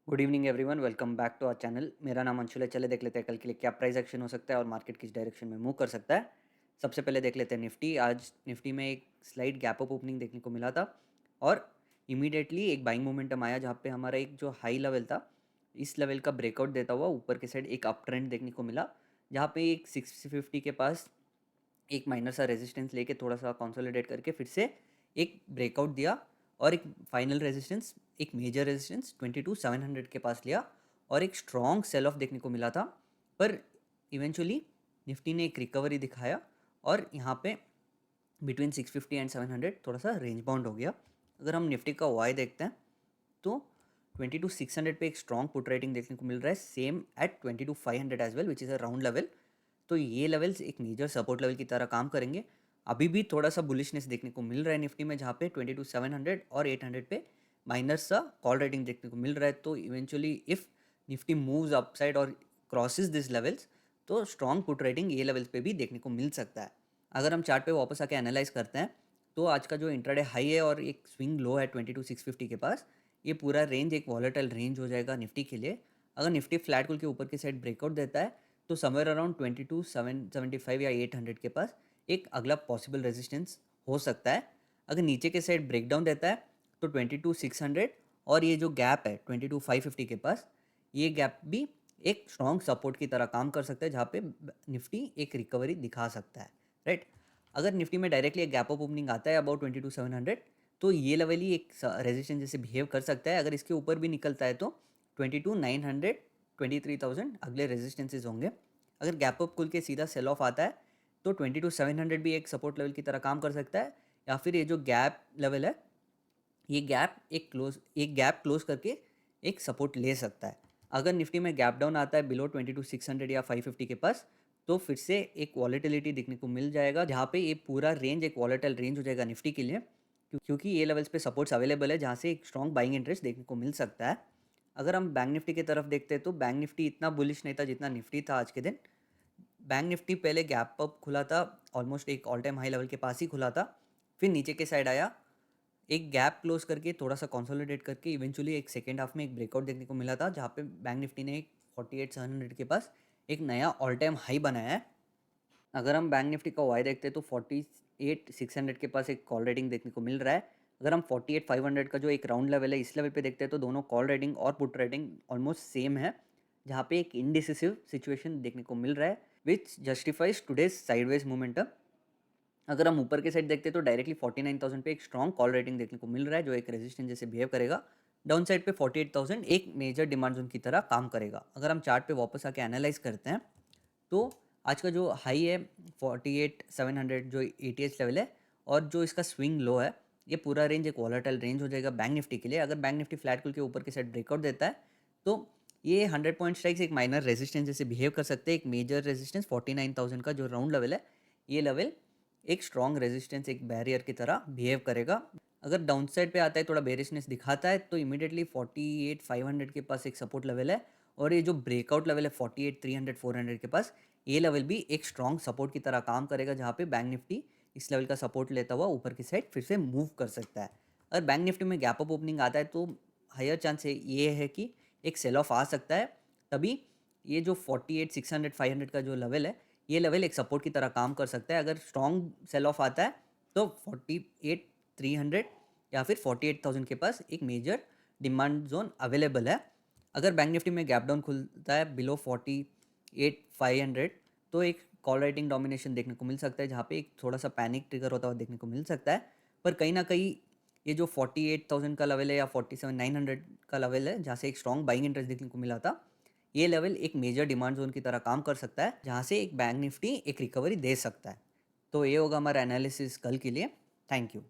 Good evening everyone, welcome back to our channel. मेरा नाम अंशुल है। चले देख लेते हैं कल के लिए क्या प्राइस एक्शन हो सकता है और मार्केट किस डायरेक्शन में मूव कर सकता है। सबसे पहले देख लेते हैं निफ्टी। आज निफ्टी में एक स्लाइड गैप अप ओपनिंग देखने को मिला था और इमीडिएटली एक बाइंग मोमेंटम आया जहाँ पे हमारा एक जो हाई लेवल था, इस लेवल का ब्रेकआउट देता हुआ ऊपर के साइड एक अप ट्रेंड देखने को मिला, जहाँ पे एक 650 के पास एक माइनर सा रेजिस्टेंस लेके थोड़ा सा कंसोलिडेट करके फिर से एक ब्रेकआउट दिया और एक फाइनल रेजिस्टेंस, एक मेजर रेजिस्टेंस 22,700 के पास लिया और एक स्ट्रॉन्ग सेल ऑफ देखने को मिला था। पर इवेंचुअली निफ्टी ने एक रिकवरी दिखाया और यहाँ पे बिटवीन 650 एंड 700 थोड़ा सा रेंज बाउंड हो गया। अगर हम निफ्टी का वाई देखते हैं तो 22,600 पे एक स्ट्रॉन्ग पुट रेटिंग देखने को मिल रहा है, same at 22,500 as well, which is a round level. तो ये लेवल्स एक मेजर सपोर्ट लेवल की तरह काम करेंगे। अभी भी थोड़ा सा बुलिशनेस देखने को मिल रहा है निफ्टी में, जहाँ पे 22,700 और 800 पे माइनस सा कॉल रेटिंग देखने को मिल रहा है। तो eventually if Nifty moves upside और क्रॉसेस दिस लेवल्स, तो स्ट्रॉन्ग पुट रेटिंग ये लेवल्स पे भी देखने को मिल सकता है। अगर हम चार्ट पे वापस आके एनालाइज करते हैं तो आज का जो इंट्राडे हाई है और एक स्विंग लो है 22,650 के पास, ये पूरा रेंज एक वॉलेटाइल रेंज हो जाएगा निफ्टी के लिए। अगर निफ्टी फ्लैट खुल के ऊपर की साइड ब्रेकआउट देता है तो समवेयर अराउंड 22,775 या 800 के पास एक अगला पॉसिबल रेजिस्टेंस हो सकता है। अगर नीचे के साइड ब्रेकडाउन देता है तो 22,600 और ये जो गैप है 22,550 के पास, ये गैप भी एक स्ट्रॉन्ग सपोर्ट की तरह काम कर सकता है, जहाँ पे निफ्टी एक रिकवरी दिखा सकता है, राइट। अगर निफ्टी में डायरेक्टली एक गैप अप ओपनिंग आता है अबाउट 22,700, तो ये लेवल ही एक रेजिस्टेंस जैसे बिहेव कर सकता है। अगर इसके ऊपर भी निकलता है तो 22,900, 23,000 अगले रेजिस्टेंसेज होंगे। अगर गैप अप खुल के सीधा सेल ऑफ आता है तो 22,700 भी एक सपोर्ट लेवल की तरह काम कर सकता है, या फिर ये जो गैप लेवल है, ये गैप क्लोज करके एक सपोर्ट ले सकता है। अगर निफ्टी में गैप डाउन आता है बिलो 22,600 या 550 के पास, तो फिर से एक वॉलेटिलिटी देखने को मिल जाएगा, जहाँ पे ये पूरा रेंज एक वॉलेटाइल रेंज हो जाएगा निफ्टी के लिए, क्योंकि ये लेवल्स पे सपोर्ट्स अवेलेबल है जहाँ से एक स्ट्रॉन्ग बाइंग इंटरेस्ट देखने को मिल सकता है। अगर हम बैंक निफ्टी की तरफ देखते हैं तो बैंक निफ्टी इतना बुलिश नहीं था जितना निफ्टी था आज के दिन। बैंक निफ्टी पहले गैप अप खुला था, ऑलमोस्ट एक ऑल टाइम हाई लेवल के पास ही खुला था, फिर नीचे के साइड आया, एक गैप क्लोज करके थोड़ा सा कंसोलिडेट करके इवेंचुअली एक सेकेंड हाफ में एक ब्रेकआउट देखने को मिला था, जहाँ पे बैंक निफ्टी ने 48,700 के पास एक नया ऑल टाइम हाई बनाया है। अगर हम बैंक निफ्टी का वाई देखते हैं तो 48,600 के पास एक कॉल रेटिंग देखने को मिल रहा है। अगर हम 48,500 का जो एक राउंड लेवल है, इस लेवल पे देखते हैं तो दोनों कॉल रेटिंग और पुट रेटिंग ऑलमोस्ट सेम है, जहाँ पे एक इनडिसिसिव सिचुएशन देखने को मिल रहा है विच जस्टिफाइज टुडेज साइडवेज मोमेंटम। अगर हम ऊपर के साइड देखते हैं तो डायरेक्टली 49,000 पे एक स्ट्रॉन्ग कॉल रेटिंग देखने को मिल रहा है, जो एक रेजिस्टेंस जैसे बिहेव करेगा। डाउन साइड पे 48,000 एक मेजर डिमांड जोन की तरह काम करेगा। अगर हम चार्ट पे वापस आके एनालाइज करते हैं तो आज का जो हाई है 48,700 जो एटीएच लेवल है, और जो इसका स्विंग लो है, ये पूरा रेंज एक वॉलेटाइल रेंज हो जाएगा बैंक निफ्टी के लिए। अगर बैंक निफ्टी फ्लैट खुल के ऊपर के साइड ब्रेकआउट देता है तो ये 100 पॉइंट स्ट्राइक्स एक माइनर रेजिस्टेंस जैसे बिहेव कर सकते हैं। एक मेजर रेजिस्टेंस 49,000 का जो राउंड लेवल है, ये लेवल एक स्ट्रॉन्ग रेजिस्टेंस, एक बैरियर की तरह बिहेव करेगा। अगर डाउन साइड पे आता है, थोड़ा बेरिशनेस दिखाता है, तो इमीडिएटली 48,500 के पास एक सपोर्ट लेवल है, और ये जो ब्रेकआउट लेवल है 48,300, 400 के पास, ये लेवल भी एक स्ट्रॉन्ग सपोर्ट की तरह काम करेगा, जहाँ पे बैंक निफ्टी इस लेवल का सपोर्ट लेता हुआ ऊपर की साइड फिर से मूव कर सकता है। अगर बैंक निफ्टी में गैप अप ओपनिंग आता है तो हायर चांस ये है कि एक सेल ऑफ आ सकता है। तभी ये जो 48,600, 500 का जो लेवल है, ये लेवल एक सपोर्ट की तरह काम कर सकता है। अगर स्ट्रॉन्ग सेल ऑफ आता है तो 48,300 या फिर 48,000 के पास एक मेजर डिमांड जोन अवेलेबल है। अगर बैंक निफ्टी में गैप डाउन खुलता है बिलो 48,500, तो एक कॉल राइटिंग डोमिनेशन देखने को मिल सकता है, जहाँ पे एक थोड़ा सा पैनिक ट्रिगर होता हुआ देखने को मिल सकता है। पर कहीं ना कहीं ये जो 48,000 का लेवल है या 47,900 का लेवल है, जहाँ से एक स्ट्रॉन्ग बाइंग इंटरेस्ट देखने को मिला था, ये लेवल एक मेजर डिमांड जोन की तरह काम कर सकता है, जहाँ से एक बैंक निफ्टी एक रिकवरी दे सकता है। तो ये होगा हमारा एनालिसिस कल के लिए। Thank you.